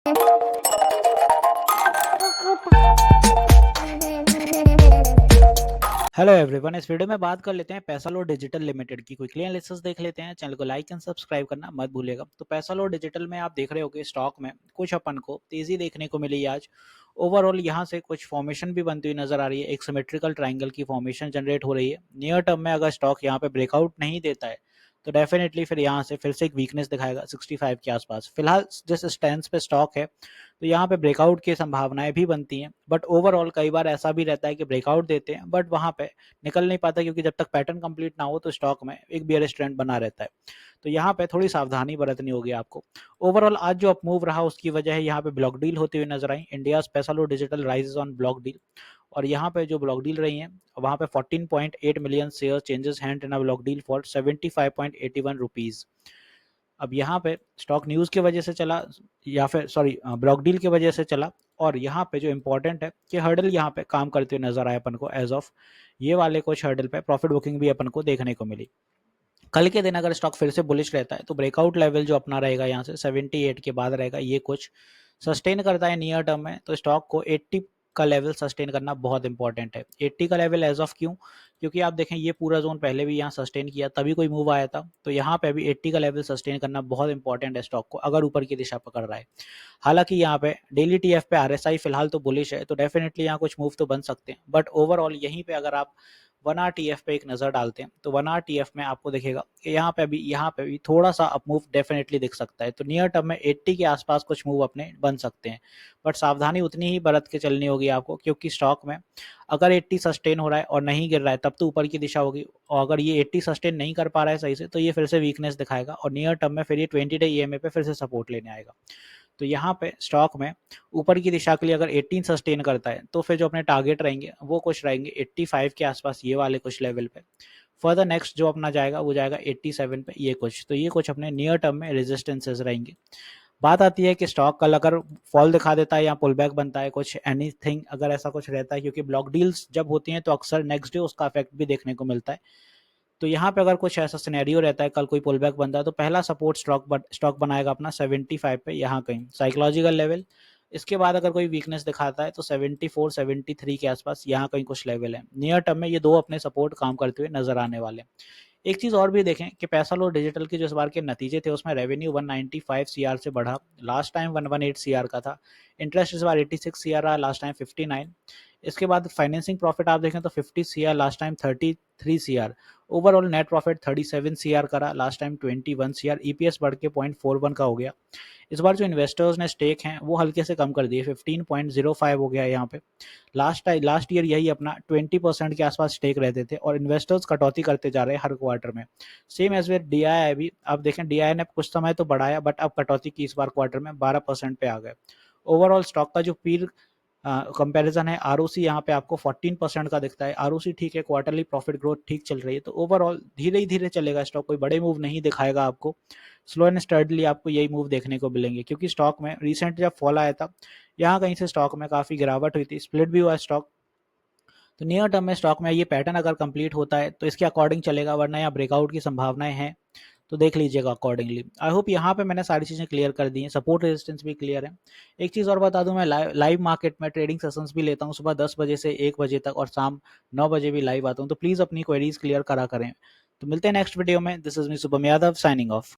Hello everyone, इस video में बात कर लेते हैं पैसालो डिजिटल लिमिटेड की क्विकली एनालिसिस देख लेते हैं। चैनल को लाइक एंड सब्सक्राइब करना मत भूलिएगा। तो पैसालो डिजिटल में आप देख रहे होगे स्टॉक में कुछ अपन को तेजी देखने को मिली आज। ओवरऑल यहाँ से कुछ फॉर्मेशन भी बनती हुई नजर आ रही है, एक सिमेट्रिकल ट्रायंगल की फॉर्मेशन जनरेट हो रही है। नियर टर्म में अगर स्टॉक यहाँ पे ब्रेकआउट नहीं देता है तो डेफिनेटली फिर यहाँ से फिर से एक वीकनेस दिखाएगा 65 के आसपास। फिलहाल जिस स्टैंड पे स्टॉक है तो यहाँ पे ब्रेकआउट की संभावनाएं भी बनती हैं, बट ओवरऑल कई बार ऐसा भी रहता है कि ब्रेकआउट देते हैं बट वहां पे निकल नहीं पाता, क्योंकि जब तक पैटर्न कंप्लीट ना हो तो स्टॉक में एक बियरिश ट्रेंड बना रहता है। तो यहाँ पे थोड़ी सावधानी बरतनी होगी आपको। ओवरऑल आज जो अप मूव रहा उसकी वजह है यहाँ पे ब्लॉक डील होती हुई नजर आई। India Paisalo digital rises on block deal, और यहाँ पे जो ब्लॉक डील रही है वहाँ पे 14.8 million share changes hand in a block deal for 75.81 rupees. अब यहाँ पे स्टॉक न्यूज़ की वजह से चला, या फिर सॉरी ब्लॉक डील की वजह से चला। और यहाँ पे जो इम्पोर्टेंट है कि हर्डल यहाँ पे काम करते हुए नजर आए अपन को एज ऑफ ये वाले कुछ हर्डल पे प्रॉफिट बुकिंग भी अपन को देखने को मिली। कल के दिन अगर स्टॉक फिर से बुलिश रहता है तो ब्रेकआउट लेवल जो अपना रहेगा यहाँ से 78 के बाद रहेगा, ये कुछ सस्टेन करता है नियर टर्म में तो स्टॉक को 80 का लेवल सस्टेन करना बहुत इंपॉर्टेंट है। 80 का लेवल एज ऑफ क्यों, क्योंकि आप देखें ये पूरा जोन पहले भी यहाँ सस्टेन किया तभी कोई मूव आया था, तो यहाँ पे भी 80 का लेवल सस्टेन करना बहुत इंपॉर्टेंट है स्टॉक को अगर ऊपर की दिशा पकड़ रहा है। हालांकि यहाँ पे डेली टीएफ पे आरएसआई फिलहाल तो बुलिश है तो डेफिनेटली यहाँ कुछ मूव तो बन सकते हैं, बट ओवरऑल यहीं पे अगर आप 1 आवर टीएफ पे एक नज़र डालते हैं तो 1 आवर टीएफ में आपको दिखेगा कि यहाँ पे भी थोड़ा सा अप मूव डेफिनेटली दिख सकता है। तो नियर टर्म में 80 के आसपास कुछ मूव अपने बन सकते हैं, बट सावधानी उतनी ही बरत के चलनी होगी आपको, क्योंकि स्टॉक में अगर 80 सस्टेन हो रहा है और नहीं गिर रहा है तब तो ऊपर की दिशा होगी, और अगर ये 80 सस्टेन नहीं कर पा रहा है सही से तो ये फिर से वीकनेस दिखाएगा और नियर टर्म में फिर ये 20 डे ईएमए पे फिर से सपोर्ट लेने आएगा। तो यहाँ पे स्टॉक में ऊपर की दिशा के लिए अगर 18 सस्टेन करता है तो फिर जो अपने टारगेट रहेंगे वो कुछ रहेंगे 85 के आसपास, ये वाले कुछ लेवल पे। फर्दर नेक्स्ट जो अपना जाएगा वो जाएगा 87 पे, ये कुछ तो ये कुछ अपने नियर टर्म में रेजिस्टेंसेस रहेंगे। बात आती है कि स्टॉक कल अगर फॉल दिखा देता है या पुल बैक बनता है, कुछ एनीथिंग अगर ऐसा कुछ रहता है, क्योंकि ब्लॉक डील्स जब होती हैं तो अक्सर नेक्स्ट डे उसका इफेक्ट भी देखने को मिलता है। तो यहाँ पे अगर कुछ ऐसा सिनेरियो रहता है, कल कोई पुल बैक बनता है तो पहला सपोर्ट स्टॉक बनाएगा अपना 75 पे, यहाँ कहीं साइकोलॉजिकल लेवल। इसके बाद अगर कोई वीकनेस दिखाता है तो 74 73 के आसपास यहाँ कहीं कुछ लेवल है। नियर टर्म में ये दो अपने सपोर्ट काम करते हुए नजर आने वाले हैं। एक चीज और भी देखें कि पैसालो डिजिटल के जो इस बार के नतीजे थे उसमें रेवेन्यू 195 सीआर से बढ़ा, लास्ट टाइम 118 सीआर का था। इंटरेस्ट इस बार 86 सीआर रहा, लास्ट टाइम 59। इसके बाद फाइनेंसिंग प्रॉफिट आप देखें तो 50 CR, last time 33 CR. Overall net profit 37 CR करा, लास्ट टाइम 21 सीआर। ईपीएस बढ़ के 0.41 का हो गया। इस बार जो इन्वेस्टर्स ने स्टेक हैं वो हल्के से कम कर दिए, 15.05 हो गया यहाँ पे। लास्ट ईयर यही अपना 20% के आसपास स्टेक रहते थे और इन्वेस्टर्स कटौती करते जा रहे हैं हर क्वार्टर में। सेम एज वेट डीआईआई भी, आप देखें डीआईआई ने कुछ समय तो बढ़ाया बट अब कटौती की इस बार क्वार्टर में 12% पे आ गए। ओवरऑल स्टॉक का जो पीर कंपैरिजन है आरओसी यहाँ पे आपको 14% का दिखता है। आरओसी ठीक है, क्वार्टरली प्रॉफिट ग्रोथ ठीक चल रही है, तो ओवरऑल धीरे ही धीरे चलेगा स्टॉक, कोई बड़े मूव नहीं दिखाएगा आपको। स्लो एंड स्टडली आपको यही मूव देखने को मिलेंगे, क्योंकि स्टॉक में रिसेंट जब फॉल आया था यहाँ कहीं से स्टॉक में काफी गिरावट हुई थी, स्प्लिट भी हुआ स्टॉक। तो नियर टर्म में स्टॉक में ये पैटर्न अगर कंप्लीट होता है तो इसके अकॉर्डिंग चलेगा, वरना यहाँ ब्रेकआउट की संभावनाएं हैं, तो देख लीजिएगा अकॉर्डिंगली। आई होप यहाँ पे मैंने सारी चीज़ें क्लियर कर दी हैं, सपोर्ट रेजिस्टेंस भी क्लियर है। एक चीज़ और बता दूं, मैं लाइव मार्केट में ट्रेडिंग सेशंस भी लेता हूँ, सुबह 10 बजे से 1 बजे तक और शाम 9 बजे भी लाइव आता हूँ, तो प्लीज़ अपनी क्वेरीज क्लियर करा करें। तो मिलते हैं नेक्स्ट वीडियो में। This is me Shubham Yadav signing off.